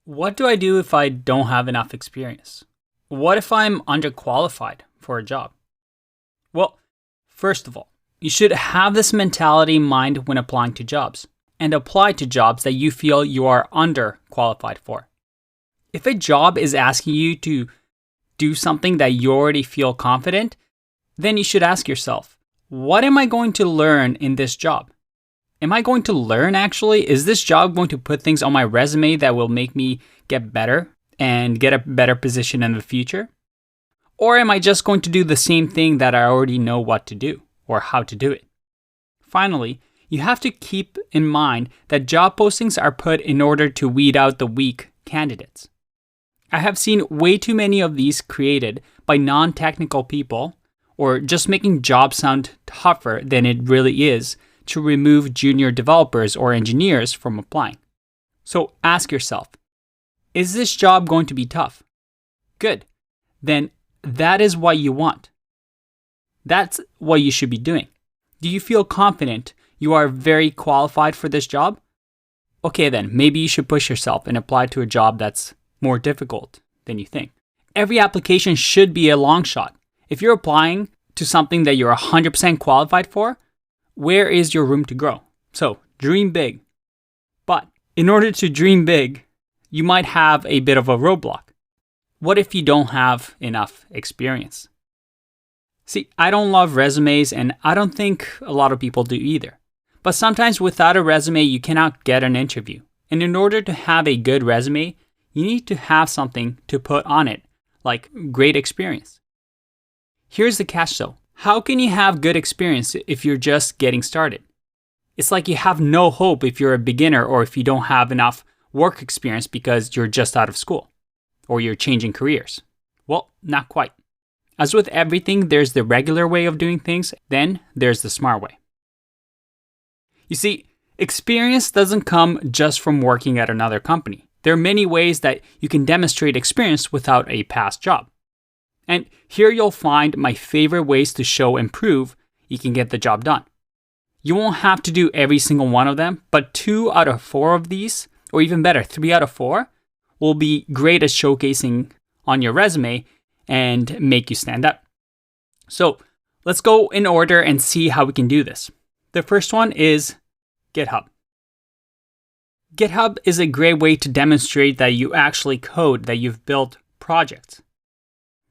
What do I do if I don't have enough experience? What if I'm underqualified for a job? Well, first of all, you should have this mentality in mind when applying to jobs and apply to jobs that you feel you are underqualified for. If a job is asking you to do something that you already feel confident, then you should ask yourself, what am I going to learn in this job? Am I going to learn actually? Is this job going to put things on my resume that will make me get better and get a better position in the future? Or am I just going to do the same thing that I already know what to do or how to do it? Finally, you have to keep in mind that job postings are put in order to weed out the weak candidates. I have seen way too many of these created by non-technical people or just making jobs sound tougher than it really is to remove junior developers or engineers from applying. So ask yourself, is this job going to be tough? Good. Then that is what you want. That's what you should be doing. Do you feel confident you are very qualified for this job? Okay, then maybe you should push yourself and apply to a job that's more difficult than you think. Every application should be a long shot. If you're applying to something that you're 100% qualified for, where is your room to grow? So dream big. But in order to dream big, you might have a bit of a roadblock. What if you don't have enough experience? See, I don't love resumes and I don't think a lot of people do either. But sometimes without a resume, you cannot get an interview. And in order to have a good resume, you need to have something to put on it, like great experience. Here's the catch though. How can you have good experience if you're just getting started? It's like you have no hope if you're a beginner or if you don't have enough work experience because you're just out of school or you're changing careers. Well, not quite. As with everything, there's the regular way of doing things, then there's the smart way. You see, experience doesn't come just from working at another company. There are many ways that you can demonstrate experience without a past job. And here you'll find my favorite ways to show and prove you can get the job done. You won't have to do every single one of them, but 2 out of 4 of these, or even better, 3 out of 4, will be great at showcasing on your resume and make you stand out. So let's go in order and see how we can do this. The first one is GitHub. GitHub is a great way to demonstrate that you actually code, that you've built projects.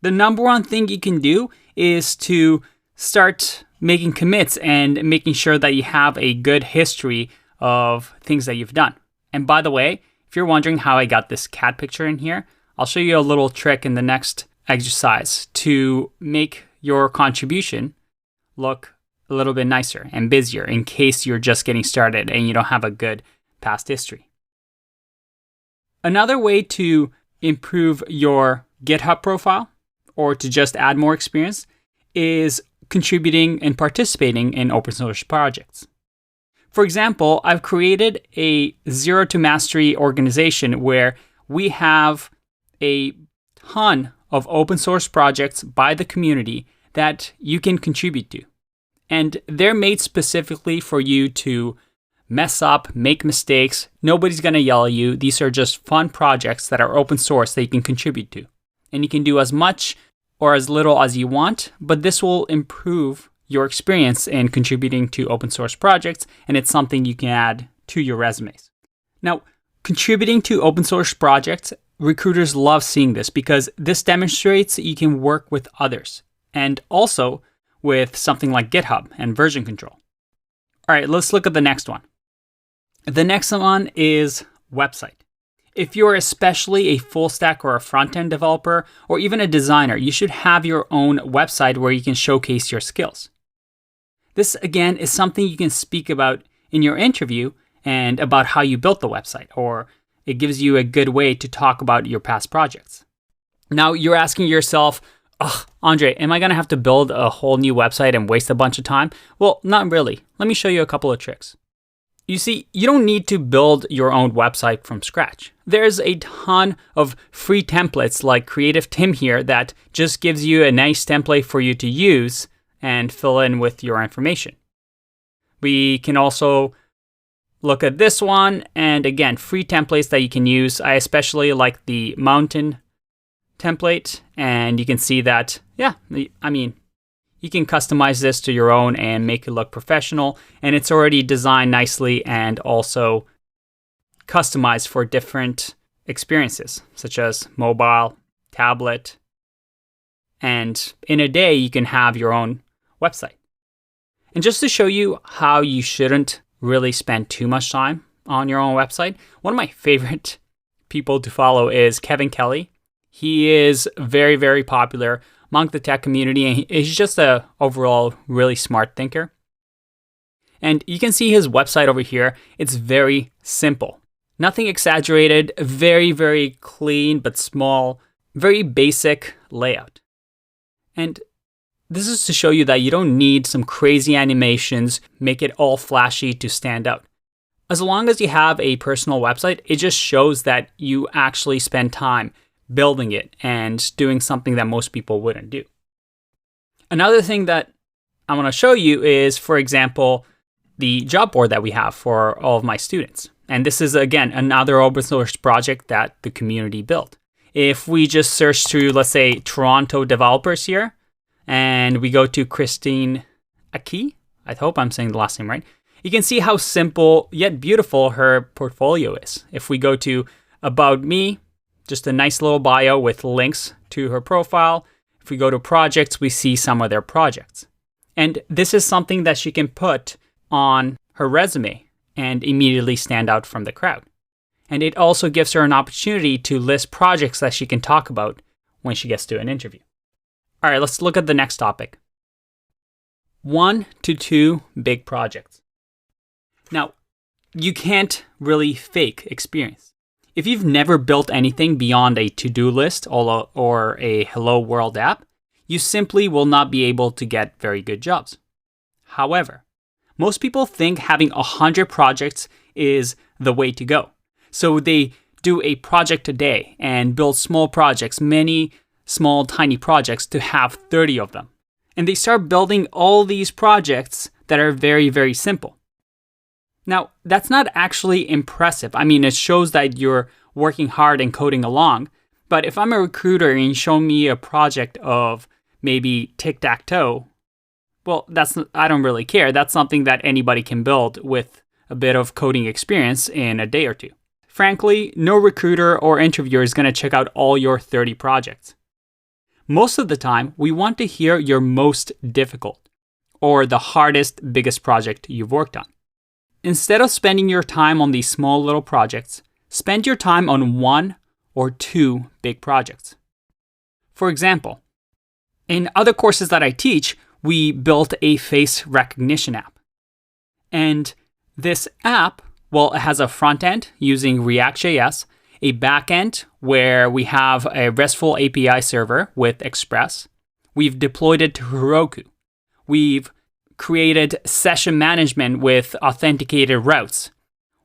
The number one thing you can do is to start making commits and making sure that you have a good history of things that you've done. And by the way, if you're wondering how I got this cat picture in here, I'll show you a little trick in the next exercise to make your contribution look a little bit nicer and busier in case you're just getting started and you don't have a good past history. Another way to improve your GitHub profile or to just add more experience is contributing and participating in open source projects. For example, I've created a Zero to Mastery organization where we have a ton of open source projects by the community that you can contribute to. And they're made specifically for you to mess up, make mistakes. Nobody's going to yell at you. These are just fun projects that are open source that you can contribute to. And you can do as much or as little as you want, but this will improve your experience in contributing to open source projects, and it's something you can add to your resumes. Now, contributing to open source projects, recruiters love seeing this because this demonstrates that you can work with others and also with something like GitHub and version control. All right, let's look at the next one. The next one is website. If you're especially a full stack or a front-end developer or even a designer, you should have your own website where you can showcase your skills. This, again, is something you can speak about in your interview and about how you built the website, or it gives you a good way to talk about your past projects. Now, you're asking yourself, Andre, am I going to have to build a whole new website and waste a bunch of time? Well, not really. Let me show you a couple of tricks. You see, you don't need to build your own website from scratch. There's a ton of free templates like Creative Tim here that just gives you a nice template for you to use and fill in with your information. We can also look at this one. And again, free templates that you can use. I especially like the mountain template. And you can see that, yeah, I mean, you can customize this to your own and make it look professional. And it's already designed nicely and also customized for different experiences, such as mobile, tablet. And in a day, you can have your own website. And just to show you how you shouldn't really spend too much time on your own website, one of my favorite people to follow is Kevin Kelly. He is very, very popular among the tech community, and he's just an overall really smart thinker. And you can see his website over here. It's very simple. Nothing exaggerated, very, very clean but small, very basic layout. And this is to show you that you don't need some crazy animations, make it all flashy to stand out. As long as you have a personal website, it just shows that you actually spend time building it and doing something that most people wouldn't do. Another thing that I want to show you is, for example, the job board that we have for all of my students. And this is, again, another open source project that the community built. If we just search through, let's say, Toronto developers here, and we go to Christine Aki, I hope I'm saying the last name right, you can see how simple yet beautiful her portfolio is. If we go to About Me, just a nice little bio with links to her profile. If we go to projects, we see some of their projects. And this is something that she can put on her resume and immediately stand out from the crowd. And it also gives her an opportunity to list projects that she can talk about when she gets to an interview. All right, let's look at the next topic. 1 to 2 big projects. Now, you can't really fake experience. If you've never built anything beyond a to-do list or a Hello World app, you simply will not be able to get very good jobs. However, most people think having 100 projects is the way to go. So they do a project a day and build small projects, many small, tiny projects to have 30 of them. And they start building all these projects that are very, very simple. Now, that's not actually impressive. I mean, it shows that you're working hard and coding along. But if I'm a recruiter and you show me a project of maybe tic-tac-toe, well, I don't really care. That's something that anybody can build with a bit of coding experience in a day or two. Frankly, no recruiter or interviewer is going to check out all your 30 projects. Most of the time, we want to hear your most difficult or the hardest, biggest project you've worked on. Instead of spending your time on these small little projects, spend your time on 1 or 2 big projects. For example, in other courses that I teach, we built a face recognition app. And this app, well, it has a front end using React.js, a back end where we have a RESTful API server with Express. We've deployed it to Heroku. We've created session management with authenticated routes.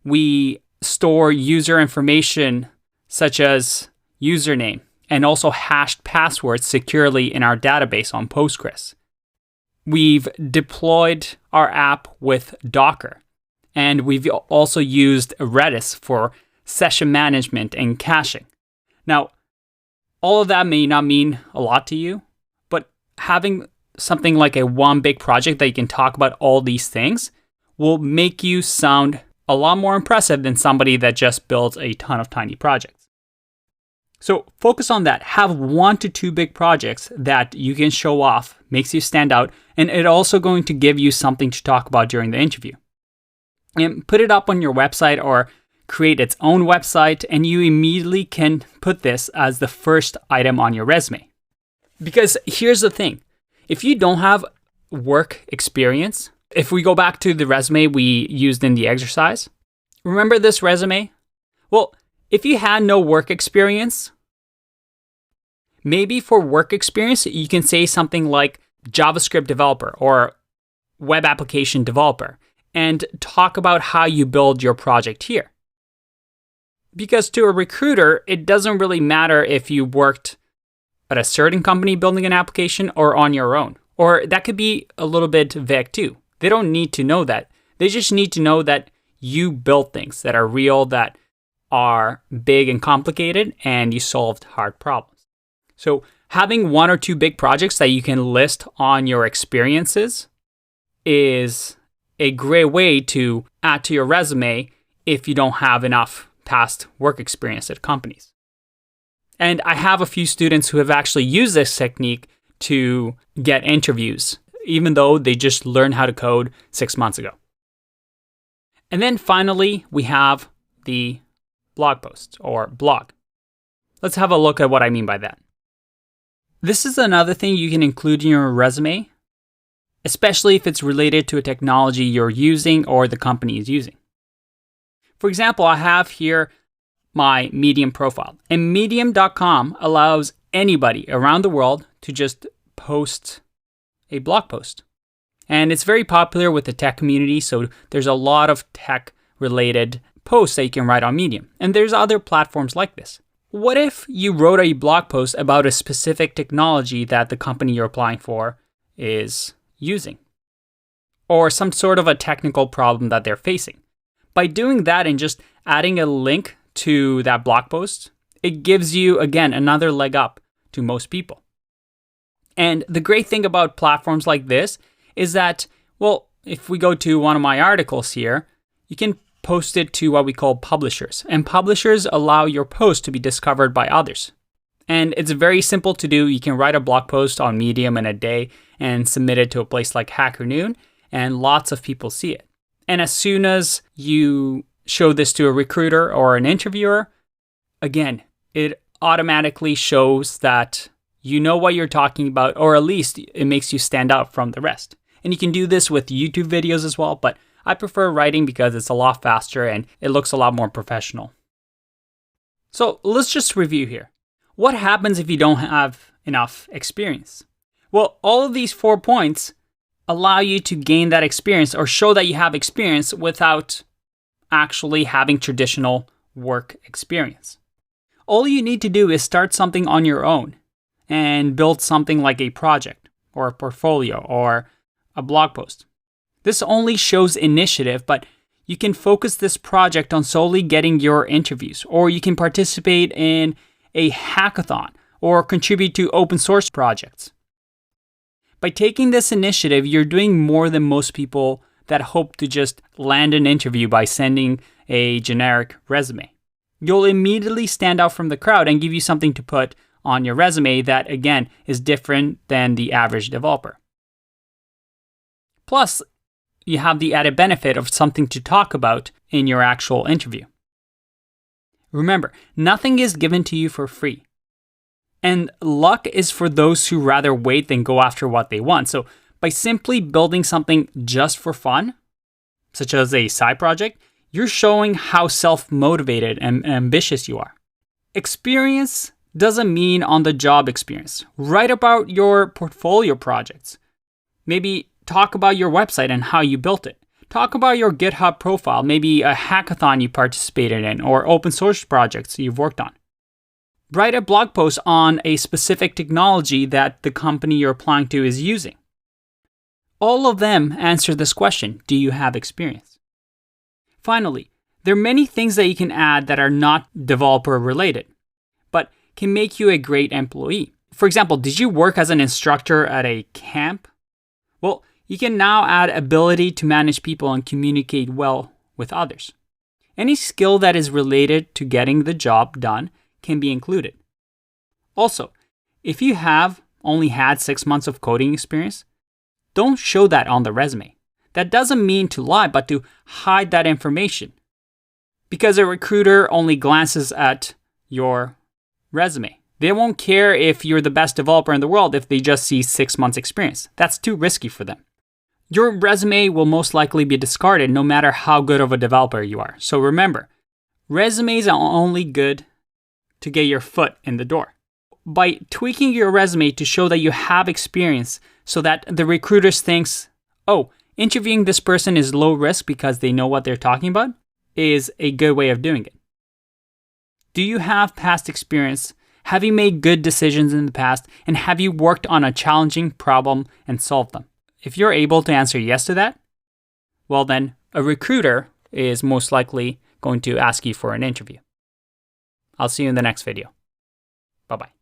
We store user information such as username and also hashed passwords securely in our database on Postgres. We've deployed our app with Docker, and we've also used Redis for session management and caching. Now, all of that may not mean a lot to you, but having something like a one big project that you can talk about all these things will make you sound a lot more impressive than somebody that just builds a ton of tiny projects. So focus on that. Have 1 to 2 big projects that you can show off, makes you stand out, and it's also going to give you something to talk about during the interview. And put it up on your website or create its own website, and you immediately can put this as the first item on your resume. Because here's the thing. If you don't have work experience, if we go back to the resume we used in the exercise, remember this resume? Well, if you had no work experience, maybe for work experience, you can say something like JavaScript developer or web application developer and talk about how you build your project here. Because to a recruiter, it doesn't really matter if you worked at a certain company building an application or on your own. Or that could be a little bit vague too. They don't need to know that. They just need to know that you built things that are real, that are big and complicated, and you solved hard problems. So having 1 or 2 big projects that you can list on your experiences is a great way to add to your resume if you don't have enough past work experience at companies. And I have a few students who have actually used this technique to get interviews, even though they just learned how to code 6 months ago. And then finally, we have the blog post or blog. Let's have a look at what I mean by that. This is another thing you can include in your resume, especially if it's related to a technology you're using or the company is using. For example, I have here my Medium profile, and Medium.com allows anybody around the world to just post a blog post. And it's very popular with the tech community, so there's a lot of tech-related posts that you can write on Medium. And there's other platforms like this. What if you wrote a blog post about a specific technology that the company you're applying for is using, or some sort of a technical problem that they're facing? By doing that and just adding a link to that blog post, it gives you, again, another leg up to most people. And the great thing about platforms like this is that, well, if we go to one of my articles here, you can post it to what we call publishers. And publishers allow your post to be discovered by others. And it's very simple to do. You can write a blog post on Medium in a day and submit it to a place like Hacker Noon, and lots of people see it. And as soon as you show this to a recruiter or an interviewer, again, it automatically shows that you know what you're talking about, or at least it makes you stand out from the rest. And you can do this with YouTube videos as well, but I prefer writing because it's a lot faster and it looks a lot more professional. So let's just review here. What happens if you don't have enough experience? Well, all of these 4 points allow you to gain that experience or show that you have experience without actually having traditional work experience. All you need to do is start something on your own and build something like a project or a portfolio or a blog post. This only shows initiative, but you can focus this project on solely getting your interviews, or you can participate in a hackathon or contribute to open source projects. By taking this initiative, you're doing more than most people that hope to just land an interview by sending a generic resume. You'll immediately stand out from the crowd and give you something to put on your resume that, again, is different than the average developer. Plus, you have the added benefit of something to talk about in your actual interview. Remember, nothing is given to you for free. And luck is for those who rather wait than go after what they want. So by simply building something just for fun, such as a side project, you're showing how self-motivated and ambitious you are. Experience doesn't mean on-the-job experience. Write about your portfolio projects. Maybe talk about your website and how you built it. Talk about your GitHub profile, maybe a hackathon you participated in, or open source projects you've worked on. Write a blog post on a specific technology that the company you're applying to is using. All of them answer this question: do you have experience? Finally, there are many things that you can add that are not developer related, but can make you a great employee. For example, did you work as an instructor at a camp? Well, you can now add ability to manage people and communicate well with others. Any skill that is related to getting the job done can be included. Also, if you have only had 6 months of coding experience, don't show that on the resume. That doesn't mean to lie, but to hide that information. Because a recruiter only glances at your resume. They won't care if you're the best developer in the world if they just see 6 months experience. That's too risky for them. Your resume will most likely be discarded no matter how good of a developer you are. So remember, resumes are only good to get your foot in the door. By tweaking your resume to show that you have experience so that the recruiters thinks, oh, interviewing this person is low risk because they know what they're talking about, is a good way of doing it. Do you have past experience? Have you made good decisions in the past? And have you worked on a challenging problem and solved them? If you're able to answer yes to that, well then, a recruiter is most likely going to ask you for an interview. I'll see you in the next video. Bye-bye.